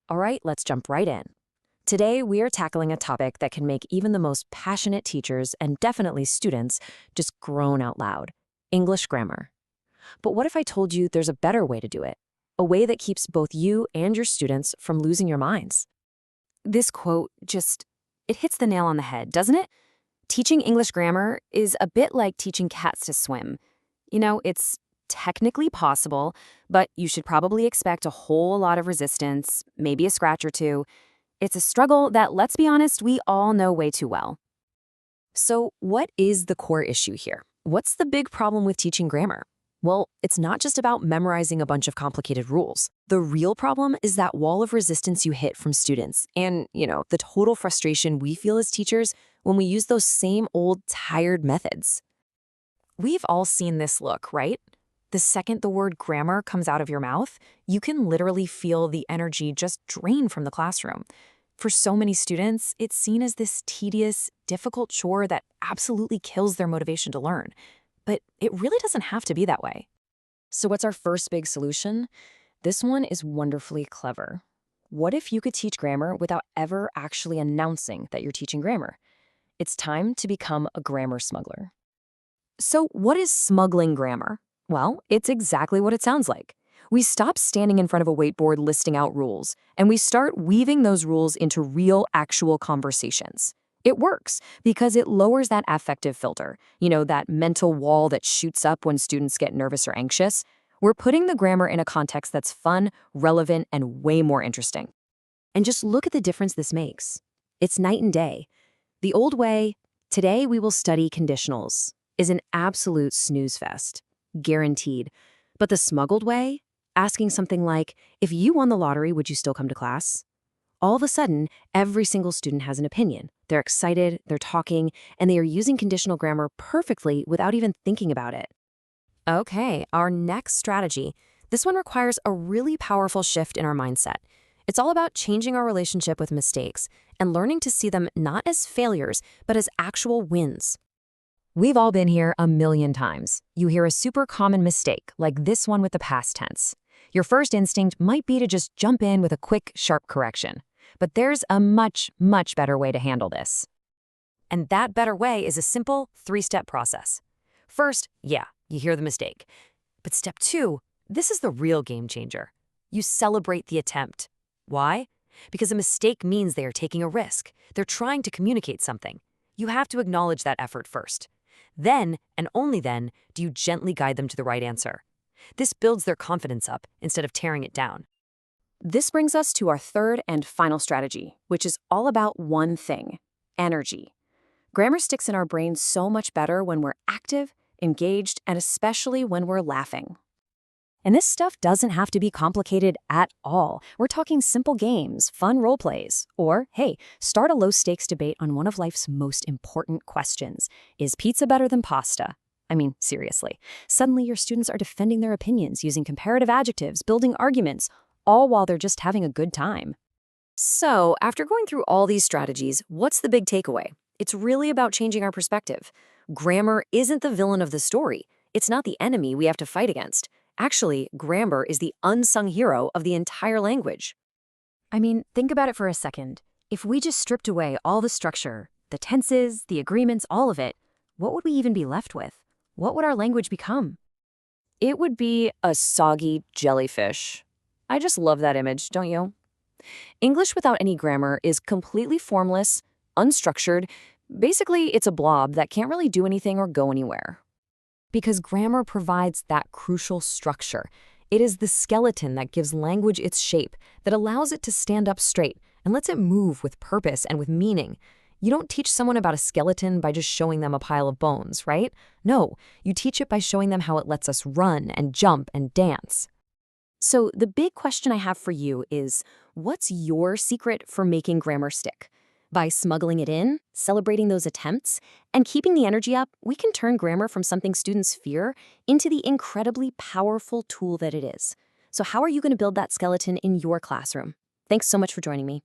All right, let's jump right in. Today, we are tackling a topic that can make even the most passionate teachers and definitely students just groan out loud: English grammar. But what if I told you there's a better way to do it? A way that keeps both you and your students from losing your minds? This quote it hits the nail on the head, doesn't it? Teaching English grammar is a bit like teaching cats to swim. It's technically possible, but you should probably expect a whole lot of resistance, maybe a scratch or two. It's a struggle that, let's be honest, we all know way too well. So, what is the core issue here? What's the big problem with teaching grammar? Well, it's not just about memorizing a bunch of complicated rules. The real problem is that wall of resistance you hit from students and, the total frustration we feel as teachers when we use those same old, tired methods. We've all seen this look, right? The second the word grammar comes out of your mouth, you can literally feel the energy just drain from the classroom. For so many students, it's seen as this tedious, difficult chore that absolutely kills their motivation to learn. But it really doesn't have to be that way. So what's our first big solution? This one is wonderfully clever. What if you could teach grammar without ever actually announcing that you're teaching grammar? It's time to become a grammar smuggler. So what is smuggling grammar? Well, it's exactly what it sounds like. We stop standing in front of a whiteboard listing out rules, and we start weaving those rules into real, actual conversations. It works because it lowers that affective filter, that mental wall that shoots up when students get nervous or anxious. We're putting the grammar in a context that's fun, relevant, and way more interesting. And just look at the difference this makes. It's night and day. The old way, today we will study conditionals, is an absolute snooze fest. Guaranteed. But the smuggled way, asking something like, if you won the lottery, would you still come to class? All of a sudden, every single student has an opinion. They're excited, they're talking, and they are using conditional grammar perfectly without even thinking about it. Okay, our next strategy. This one requires a really powerful shift in our mindset. It's all about changing our relationship with mistakes and learning to see them not as failures, but as actual wins. We've all been here a million times. You hear a super common mistake, like this one with the past tense. Your first instinct might be to just jump in with a quick, sharp correction. But there's a much, much better way to handle this. And that better way is a simple 3-step process. First, you hear the mistake. But step 2, this is the real game changer. You celebrate the attempt. Why? Because a mistake means they are taking a risk. They're trying to communicate something. You have to acknowledge that effort first. Then, and only then, do you gently guide them to the right answer. This builds their confidence up instead of tearing it down. This brings us to our third and final strategy, which is all about one thing: energy. Grammar sticks in our brains so much better when we're active, engaged, and especially when we're laughing. And this stuff doesn't have to be complicated at all. We're talking simple games, fun role plays, or, hey, start a low-stakes debate on one of life's most important questions. Is pizza better than pasta? I mean, seriously. Suddenly your students are defending their opinions, using comparative adjectives, building arguments, all while they're just having a good time. So, after going through all these strategies, what's the big takeaway? It's really about changing our perspective. Grammar isn't the villain of the story. It's not the enemy we have to fight against. Actually, grammar is the unsung hero of the entire language. I mean, think about it for a second. If we just stripped away all the structure, the tenses, the agreements, all of it, what would we even be left with? What would our language become? It would be a soggy jellyfish. I just love that image, don't you? English without any grammar is completely formless, unstructured. Basically, it's a blob that can't really do anything or go anywhere. Because grammar provides that crucial structure. It is the skeleton that gives language its shape, that allows it to stand up straight and lets it move with purpose and with meaning. You don't teach someone about a skeleton by just showing them a pile of bones, right? No, you teach it by showing them how it lets us run and jump and dance. So the big question I have for you is, what's your secret for making grammar stick? By smuggling it in, celebrating those attempts, and keeping the energy up, we can turn grammar from something students fear into the incredibly powerful tool that it is. So how are you going to build that skeleton in your classroom? Thanks so much for joining me.